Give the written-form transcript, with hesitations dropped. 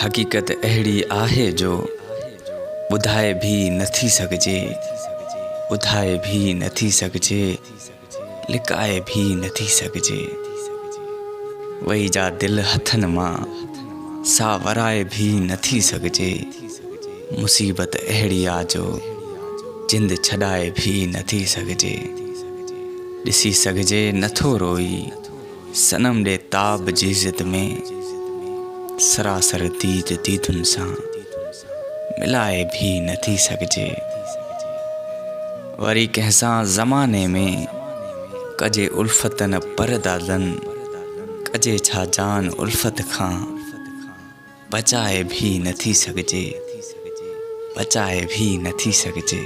हकीकत अहिड़ी आहे जो ॿुधाए भी नथी सघिजे, ॿुधाए भी नथी सघिजे, लिकाए भी नथी सघिजे। वही जा दिल हथन मां सा वराए भी नथी सघिजे। मुसीबत अहिड़ी आ जो जिंद छॾाए भी नथी सघिजे। ॾिसी सघिजे नथो रोई सनम ॾे ताब जी ज़िद में, सरासर दीद दीदुनि सां मिलाए भी नथी सघिजे। वरी कंहिंसां ज़माने में कजे उल्फत न परदादन, कजे छा जान उल्फत खां बचाए भी नथी सघिजे, बचाए भी नथी सघिजे।